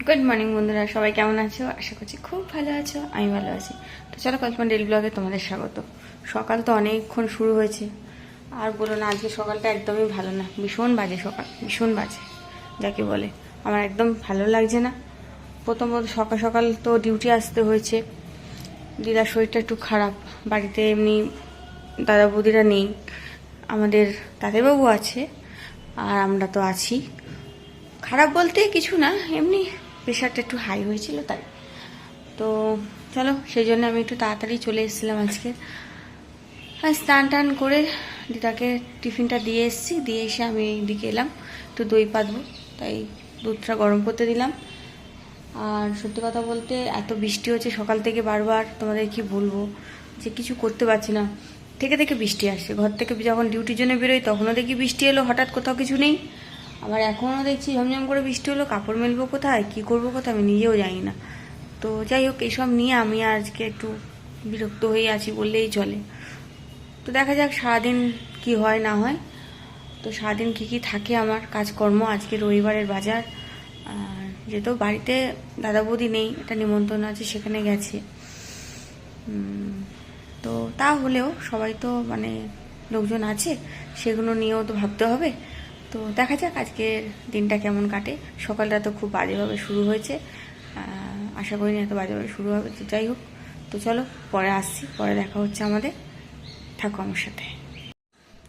Good morning বন্ধুরা, সবাই কেমন আছো? আশা করছি খুব ভালো আছো। আমি ভালো আছি। তো চলো কল্পনা ডেইলি ব্লগে তোমাদের স্বাগত। সকাল তো অনেকক্ষণ শুরু হয়েছে, আর বলো না, আজকে সকালটা একদমই ভালো না। ভীষণ বাজে সকাল, ভীষণ বাজে যাকে বলে। আমার একদম ভালো লাগছে না। প্রথমত সকাল সকাল তো ডিউটি আসতে হয়েছে। দিদার শরীরটা একটু খারাপ, বাড়িতে এমনি দাদা বৌদিরা নেই, আমাদের দাদাবাবু আছে আর আমরা তো আছি। খারাপ বলতে কিছু না, এমনি প্রেশারটা একটু হাই হয়েছিল তাই। তো চলো, সেই জন্য আমি একটু তাড়াতাড়ি চলে এসেছিলাম আজকে। আর স্নান টান করে দিদাকে টিফিনটা দিয়ে এসেছি, দিয়ে এসে আমি এইদিকে এলাম একটু দই পাতবো, তাই দুধটা গরম করতে দিলাম। আর সত্যি কথা বলতে এত বৃষ্টি হচ্ছে সকাল থেকে, বারবার তোমাদের কি বলবো যে কিছু করতে পারছি না। থেকে থেকে বৃষ্টি আসছে, ঘর থেকে যখন ডিউটির জন্য বেরোই তখনও দেখি বৃষ্টি এলো, হঠাৎ কোথাও কিছু নেই। আবার এখনও দেখছি ঝমঝম করে বৃষ্টি হলো, কাপড় মেলবো কোথায়, কি করব কোথায়, আমি নিজেও জানি না। তো যাই হোক, এইসব নিয়ে আমি আজকে একটু বিরক্ত হয়ে আছি বললেই চলে। তো দেখা যাক সারাদিন কি হয় না হয়। তো সারাদিন কী কী থাকে আমার কাজকর্ম। আজকে রবিবারের বাজার, আর যেহেতু বাড়িতে দাদা বৌদি নেই, একটা নিমন্ত্রণ আছে, সেখানে গেছে। তো তা হলেও সবাই তো মানে লোকজন আছে, সেগুলো নিয়েও তো ভাবতে হবে। তো দেখা যাক আজকের দিনটা কেমন কাটে। সকালটা তো খুব বাজেভাবে শুরু হয়েছে, আশা করি না এত বাজেভাবে শুরু হবে। তো যাই হোক, তো চলো পরে আসছি, পরে দেখা হচ্ছে আমাদের। থাকো আমার সাথে।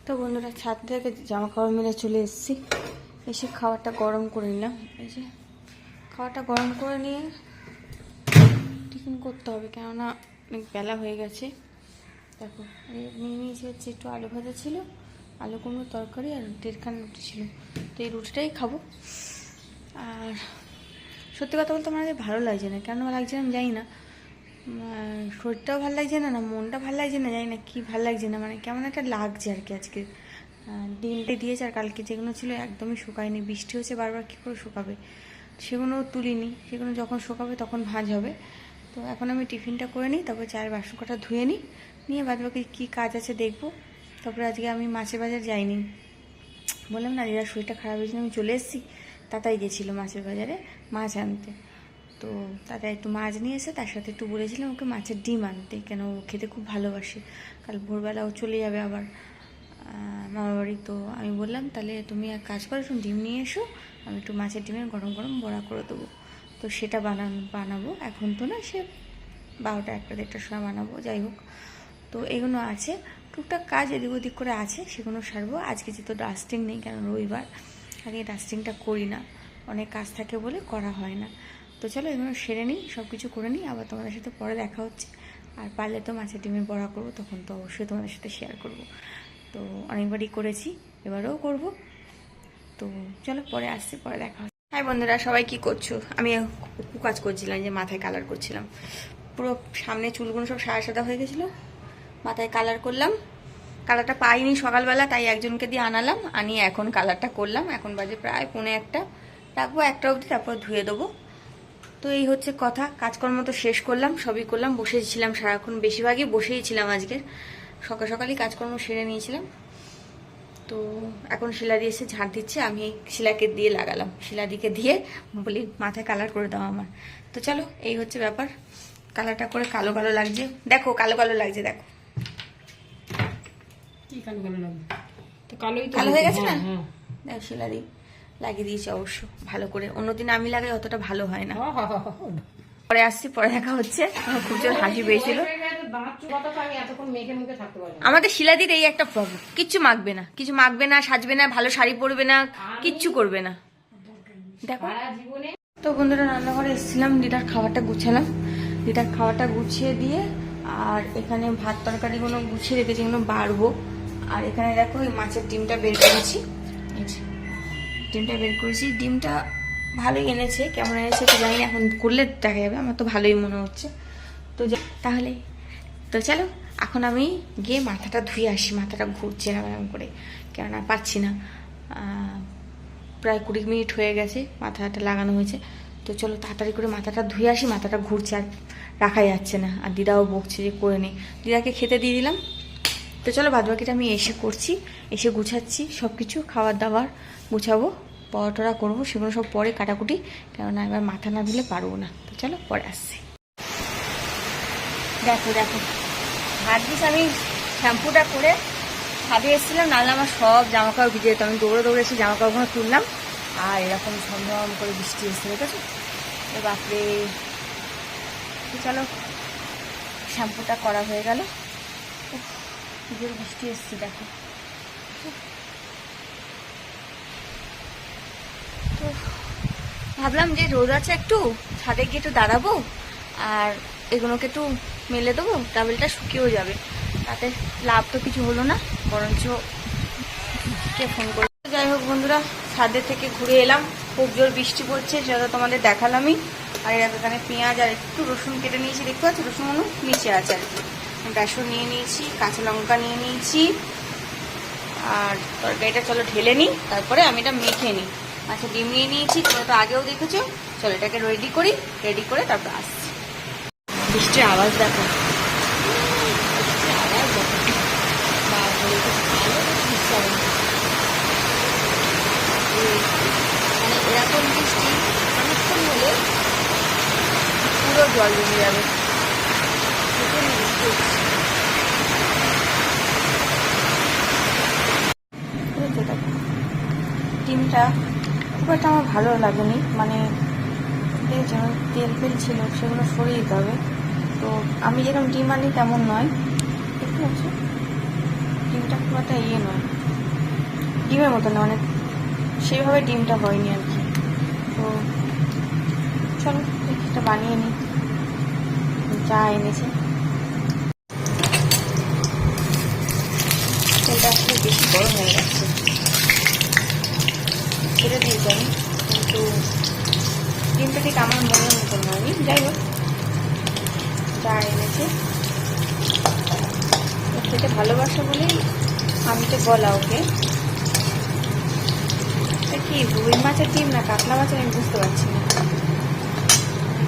তো বন্ধুরা, ছাদ থেকে জামা কাপড় মেলে চলে এসেছি, এসে খাবারটা গরম করে নিলাম। এই যে খাবারটা গরম করে নিয়ে টিফিন করতে হবে, কেননা অনেক বেলা হয়ে গেছে। দেখো নিয়ে নিয়েছি হচ্ছে একটু আলু ভাজা ছিল, আলু কুমড়োর তরকারি, আর 1.5খানা রুটি ছিল। তো এই রুটিটাই খাবো। আর সত্যি কথা বলতে আমার ভালো লাগছে না, কেন লাগছে না আমি জানি না। শরীরটাও ভালো লাগছে না, না মনটা ভালো লাগছে না, জানি না কি ভালো লাগছে না, মানে কেমন একটা লাগছে আর কি। আজকে ডিমটা দিয়েছে, আর কালকে যেগুলো ছিল একদমই শুকায়নি, বৃষ্টি হচ্ছে বারবার, কী করে শুকাবে। সেগুলো তুলিনি, সেগুলো যখন শুকাবে তখন ভাঁজ হবে। তো এখন আমি টিফিনটা করে নিই, তারপর চায়ের বাসন কটা ধুয়ে নিই, নিয়ে বাদবাকি কী কাজ আছে দেখবো। তারপরে আজকে আমি মাছের বাজার যাইনি, বললাম না দিদার শরীরটা খারাপ হয়েছিল, আমি চলে এসেছি। তাতাই গেছিলো মাছের বাজারে মাছ আনতে। তো তাতা একটু মাছ নিয়ে এসে তার সাথে একটু বলেছিলাম ওকে মাছের ডিম আনতে, কেন ও খেতে খুব ভালোবাসে। কাল ভোরবেলা ও চলে যাবে আবার মামার বাড়ি। তো আমি বললাম তাহলে তুমি এক কাজ করো, একটু ডিম নিয়ে এসো, আমি একটু মাছের ডিমের গরম গরম বড়া করে দেবো। তো সেটা বানাবো এখন তো না, সে 12টা 1টা 1:30টার সময় বানাবো। যাই হোক, তো এগুলো আছে, টুকটাক কাজ এদিক ওদিক করে আছে, সেগুলো সারবো। আজকে যেহেতু ডাস্টিং নেই, কেন রবিবার, আগে ডাস্টিংটা করি না, অনেক কাজ থাকে বলে করা হয় না। তো চলো এগুলো সেরে নিই, সব কিছু করে নিই, আবার তোমাদের সাথে পরে দেখা হচ্ছে। আর পারলে তো মাছের ডিমের বড়া করবো, তখন তো অবশ্যই তোমাদের সাথে শেয়ার করব। তো অনেকবারই করেছি, এবারেও করব। তো চলো পরে আসছি, পরে দেখা হচ্ছে। হাই বন্ধুরা, সবাই কি করছো? আমি কাজ করছিলাম, যে মাথায় কালার করছিলাম। পুরো সামনে চুলগুলো সব সাদা সাদা হয়ে গেছিলো, মাথায় কালার করলাম। কালারটা পাইনি সকালবেলা, তাই একজনকে দিয়ে আনালাম, আনিয়ে এখন কালারটা করলাম। এখন বাজে প্রায় 1:45, রাখবো 1টা অবধি, তারপর ধুয়ে দেবো। তো এই হচ্ছে কথা, কাজকর্ম তো শেষ করলাম, সবই করলাম, বসেছিলাম সারাক্ষণ, বেশিরভাগই বসেই ছিলাম আজকের। সকাল সকালই কাজকর্ম সেরে নিয়েছিলাম। তো এখন শিলা দিয়ে এসে ঝাড় দিচ্ছে, আমি শিলাকে দিয়ে লাগালাম, শিলাদিকে দিয়ে বলি মাথায় কালার করে দাও আমার। তো চলো, এই হচ্ছে ব্যাপার। কালারটা করে কালো কালো লাগছে, দেখো কালো কালো লাগছে, দেখো কি কালো কালো লাগবে, তো কালোই তো কালো হয়ে গেছে না। দেখো শিলাদি লাগিয়ে দিয়েছে অবশ্য ভালো করে, অন্যদিন আমি লাগাই অতটা ভালো হয় না। পরে আসছি, পরে দেখা হচ্ছে। আমার খুব জোর হাসি পেয়েছিল। আমাদের শিলাদির এই একটা প্রবলেম, কিচ্ছু মাখবে না, কিছু মাখবে না, সাজবে না, ভালো শাড়ি পরবে না, কিচ্ছু করবে না। দেখো তো বন্ধুরা, রান্নাঘরে এসেছিলাম, দিদার খাবারটা গুছালাম, দিদার খাবারটা গুছিয়ে দিয়ে, আর এখানে ভাত তরকারিগুলো গুছিয়ে রেখেছি, এগুলো বাড়বো। আর এখানে দেখো এই মাছের ডিমটা বের করেছি, ডিমটা বের করেছি, ডিমটা ভালোই এনেছে, কেমন এনেছে তো জানি না, এখন করলে দেখা যাবে, আমার তো ভালোই মনে হচ্ছে। তো তাহলে তো চলো, এখন আমি গিয়ে মাথাটা ধুয়ে আসি, মাথাটা ঘুরছে না এরকম করে, কেননা পাচ্ছি না। প্রায় 20 মিনিট হয়ে গেছে মাথাটা লাগানো হয়েছে। তো চলো তাড়াতাড়ি করে মাথাটা ধুয়ে আসি, মাথাটা ঘুরছে আর রাখা যাচ্ছে না। আর দিদাও বকছে যে করে নে, দিদাকে খেতে দিয়ে দিলাম। তো চলো বাদবাকিটা আমি এসে করছি, এসে গুছাচ্ছি সব কিছু, খাবার দাবার গুছাবো। পরোটা করবো, সেগুলো সব পরে কাটাকুটি, কেননা এবার মাথা না ধুলে পারবো না। তো চলো পরে আসছি। দেখো দেখো, ভাগ্যিস আমি শ্যাম্পুটা করে ছাদে এসেছিলাম, নাহলে আমার সব জামা কাপড় ভিজে যেত। আমি দৌড়ে দৌড়ে এসে জামা কাপড়গুলো তুললাম, আর এরকম ঝমঝম করে বৃষ্টি এসছে, ঠিক আছে? বাপরে, চলো শ্যাম্পুটা করা হয়ে গেল। জোর বৃষ্টি এসছে দেখো। তো ভাবলাম যে রোদ আছে, একটু ছাদে গিয়ে একটু দাঁড়াবো, আর এগুলোকে একটু মেলে দেবো, টাওয়েলটা শুকিয়েও যাবে। তাতে লাভ তো কিছু হলো না, বরঞ্চ কে ফোন করে। যাই হোক বন্ধুরা, ছাদে থেকে ঘুরে এলাম, খুব জোর বৃষ্টি পড়ছে, সেটা তোমাদের দেখালামই। আর এখানে পেঁয়াজ আর একটু রসুন কেটে নিয়েছি, দেখতে পাচ্ছি রসুনগুলো নিচে আছে আর কি। বেসন নিয়ে নিয়েছি, কাঁচা লঙ্কা নিয়ে নিয়েছি, আর তরকারিটা চলো ঢেলে নিই, তারপরে আমি এটা মেখে নিই। আচ্ছা, ডিম নিয়ে নিয়েছি, তোমরা তো আগেও দেখেছো। চলো এটাকে রেডি করি, রেডি করে তারপর আসছি। বৃষ্টির আওয়াজ দেখো, বৃষ্টির আওয়াজ দেখো, মানে এরকম বৃষ্টি অনেকক্ষণ হলে পুরো জল জমে যাবে। ডিমটা খুব একটা আমার ভালো লাগেনি, মানে যেমন তেল ফেল ছিল সেগুলো সরিয়ে দিতে হবে। তো আমি যেরকম ডিম আনি তেমন নয়, দেখতে পাচ্ছি ডিমটা খুব একটা নয়, ডিমের মতো না, অনেক সেইভাবে ডিমটা হয়নি আর কি। তো চলো এটা বানিয়ে নিই, যা এনেছে। তেলটা আসলে বেশি গরম হয়ে যাচ্ছে, ছেড়ে দিয়েছি আমি, কিন্তু ডিমটা ঠিক আমার মনের মতন হয়নি। যাই হোক, যা এনেছে খেতে ভালোবাসা বলেই আমি তো বলা ওকে। কি রুই মাছের ডিম না কাতলা মাছের, আমি বুঝতে পারছি না।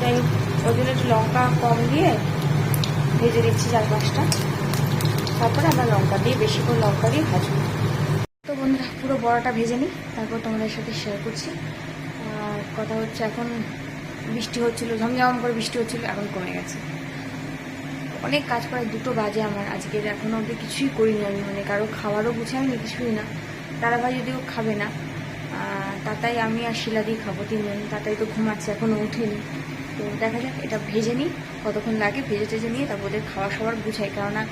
যাই হোক, ওই জন্য একটু লঙ্কা কম দিয়ে ভেজে দিচ্ছি 4-5টা, তারপরে আমরা লঙ্কা দিয়ে, বেশি করে লঙ্কা দিয়ে ভাজবো। তো বন্ধুরা, পুরো বড়াটা ভেজে নিই, তারপর তোমাদের সাথে শেয়ার করছি। আর কথা হচ্ছে, এখন বৃষ্টি হচ্ছিলো, ঝমঝম করে বৃষ্টি হচ্ছিলো, এখন কমে গেছে। অনেক কাজ প্রায় 2টো বাজে আমার আজকের, এখনও অবধি কিছুই করিনি আমি, মানে কারো খাওয়ারও গুছাইনি, কিছুই না। তারা ভাই যদিও খাবে না, তাতাই আমি আর শিলাদি খাবো 3জন। তাতাই তো ঘুমাচ্ছে, এখনও উঠেনি। তো দেখা যাক, এটা ভেজে নিই, কতক্ষণ লাগে ভেজে টেজে নিয়ে তারপর ওদের খাওয়া সবার গুছাই, কেননা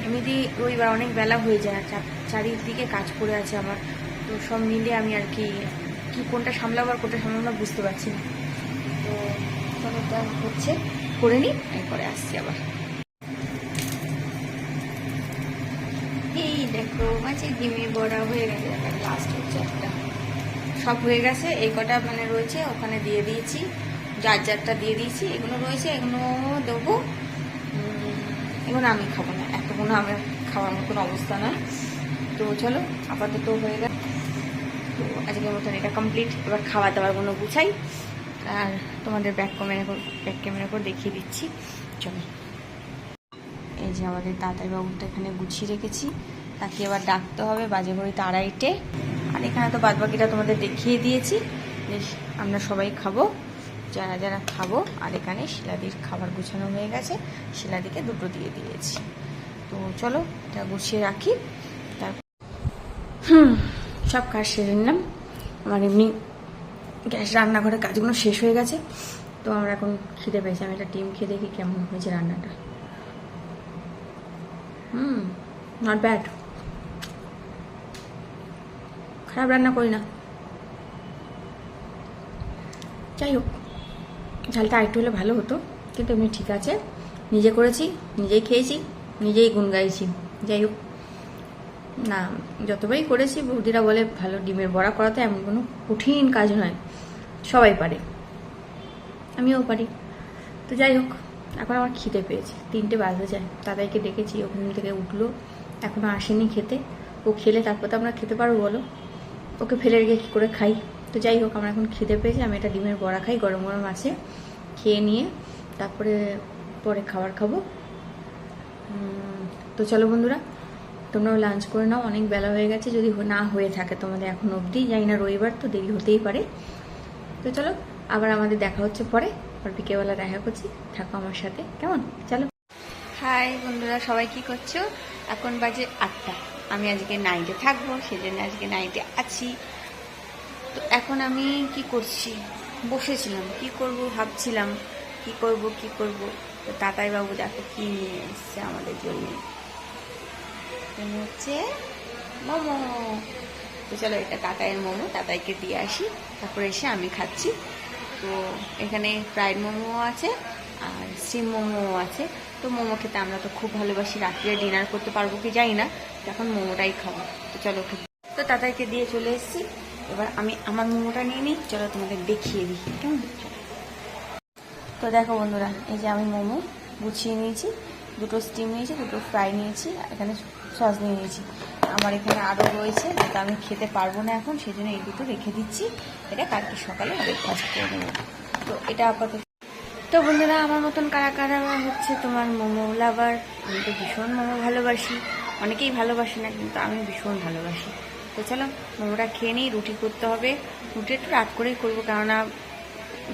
এমনিতে রবিবার অনেক বেলা হয়ে যায়, আর চারিদিকে কাজ পড়ে আছে আমার। তো সব মিলে আমি আর কি কোনটা সামলাবো আর কোনটা সামলাবো পরে পাচ্ছি না। তো ততটা হচ্ছে, করে নিই, এরপরে আসছি আবার। এই দেখো, মাছের ডিমে বড়া হয়ে গেছে, লাস্ট হচ্ছে একটা, সব হয়ে গেছে। এই কটা মানে রয়েছে, ওখানে দিয়ে দিয়েছি, যারটা দিয়ে দিয়েছি। এগুলো রয়েছে, এগুলো দেবো, এগুলো আমি খাবো না, এতগুলো আমার খাওয়ার মতন অবস্থা না। তো চলো, আপাতত হয়ে গেছে। তো আজকের মতন এটা কমপ্লিট। এবার খাওয়া দাওয়ারগুলো গুছাই, আর তোমাদের ব্যাক ক্যামেরা করে দেখিয়ে দিচ্ছি। চলো, এই যে আমাদের তাতাই বাবুটা এখানে গুছিয়ে রেখেছি, তাকে এবার ডাকতে হবে। বাজে ঘড়িতে 2:30, আর এখানে তো বাদবাকিটা তোমাদের দেখিয়ে দিয়েছি, আমরা সবাই খাবো, যারা যারা খাবো। আর এখানে শিলাদির খাবার গুছানো হয়ে গেছে, শিলাদিকে 2টো দিয়ে দিয়েছি। তো চলো এটা গুছিয়ে রাখি, তারপর সব কাজ সেরে নিলাম। আমার এমনি গ্যাস রান্নাঘরের কাজগুলো শেষ হয়ে গেছে। তো আমরা এখন খিদে পেয়েছি, আমি একটা ডিম খেয়ে দেখি কেমন হয়েছে রান্নাটা। নট ব্যাড, খারাপ রান্না করি না। যাই হোক, ঝালটা আরেকটু হলে ভালো হতো, কিন্তু এমনি ঠিক আছে। নিজে করেছি, নিজেই খেয়েছি, নিজেই গুণ গাইছি। যাই হোক, না যতবারই করেছি বৌদিরা বলে ভালো, ডিমের বড়া করাতে এমন কোনো কঠিন কাজ নয়, সবাই পারে, আমিও পারি। তো যাই হোক, এখন আমার খিদে পেয়েছে, 3টে বাজতে যায়। দাদাইকে ডেকেছি, ওখান থেকে উঠলো, এখনও আসেনি খেতে। ও খেলে তারপর তো আমরা খেতে পারবো বলো, ওকে ফেলে রেখে কী করে খাই। তো যাই হোক, আমার এখন খিদে পেয়েছে, আমি একটা ডিমের বড়া খাই, গরম গরম আছে, খেয়ে নিয়ে তারপরে পরে খাবার খাবো। তো চলো বন্ধুরা, তোমরাও লাঞ্চ করে নাও, অনেক বেলা হয়ে গেছে, যদি না হয়ে থাকে তোমাদের এখন অবধি, জানি না রবিবার তো দেরি হতেই পারে। তো চলো আবার আমাদের দেখা হচ্ছে পরে, আর বিকেলবেলা দেখা করছি, থাকো আমার সাথে কেমন। চলো হাই বন্ধুরা, সবাই কি করছো? এখন বাজে 8টা। আমি আজকে নাইটে থাকবো, সেজন্য আজকে নাইটে আছি। তো এখন আমি কি করছি, বসেছিলাম, কি করব ভাবছিলাম, কি করব। তো তাতাই বাবু দেখো কি নিয়ে এসছে আমাদের জন্য, হচ্ছে মোমো। তো চলো এটা তাতাইয়ের মোমো, তাতাইকে দিয়ে আসি, তারপরে এসে আমি খাচ্ছি। তো এখানে ফ্রাইড মোমো আছে আর স্টিম মোমো আছে। তো মোমো খেতে আমরা তো খুব ভালোবাসি, রাত্রে ডিনার করতে পারবো কি জানি না, এখন মোমোটাই খাবো। তো চলো তো তাতাইকে দিয়ে চলে এসেছি, এবার আমি আমার মোমোটা নিয়ে নিই, চলো তোমাদের দেখিয়ে দিই কেমন। তো দেখো বন্ধুরা, এই যে আমি মোমো গুছিয়ে নিয়েছি, দুটো স্টিম নিয়েছি, দুটো ফ্রাই নিয়েছি, আর এখানে সস নিয়ে নিয়েছি। আমার এখানে আরও রয়েছে, যেটা আমি খেতে পারবো না এখন, সেই জন্য এই দুটো রেখে দিচ্ছি, এটা কালকে সকালে ব্রেকফাস্ট করে নেবো। তো এটা আপাতত। তো বন্ধুরা, আমার মতন কারা কারা হচ্ছে তোমার মোমো লাভার? আমি তো ভীষণ মোমো ভালোবাসি, অনেকেই ভালোবাসে না, কিন্তু আমি ভীষণ ভালোবাসি। তো চলো মোমোটা খেয়ে নিই, রুটি করতে হবে, রুটি একটু রাত করেই করবো, কেননা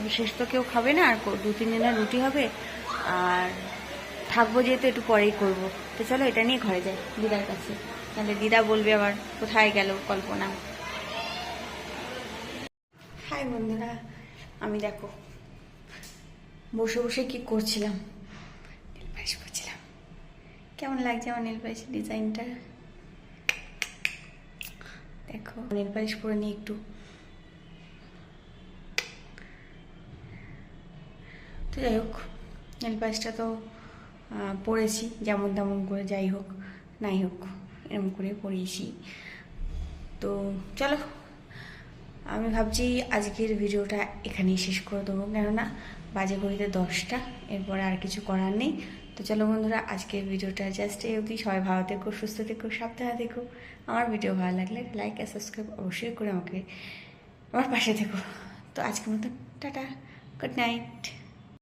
বিশেষ তো কেউ খাবে না, আর 2-3 দিনের রুটি হবে, আর থাকবো যেহেতু একটু পরেই করব। তো চলো এটা নিয়ে ঘরে যাই দিদার কাছে, তাহলে দিদা বলবে আবার কোথায় গেল কল্পনা। হাই বন্ধুরা, আমি দেখো বসে বসে কি করছিলাম, নেল পালিশ করছিলাম। কেমন লাগছে আমার নেল পালিশের ডিজাইনটা? দেখো নেল পালিশ করে নিই একটু। তো যাই হোক, নেল পালিশটা তো পরেছি যেমন তেমন করে, যাই হোক নাই হোক এরকম করে পরিয়েছি। তো চলো আমি ভাবছি আজকের ভিডিওটা এখানেই শেষ করে দেবো, কেননা বাজে ঘড়িতে 10টা, এরপরে আর কিছু করার নেই। তো চলো বন্ধুরা, আজকের ভিডিওটা জাস্ট এই অবধি। সবাই ভালো থেকো, সুস্থ থেকো, সাবধানে থেকো। আমার ভিডিও ভালো লাগলে লাইক আর সাবস্ক্রাইব অবশ্যই করে আমাকে আমার পাশে থেকো। তো আজকের মতো টাটা, গুড নাইট।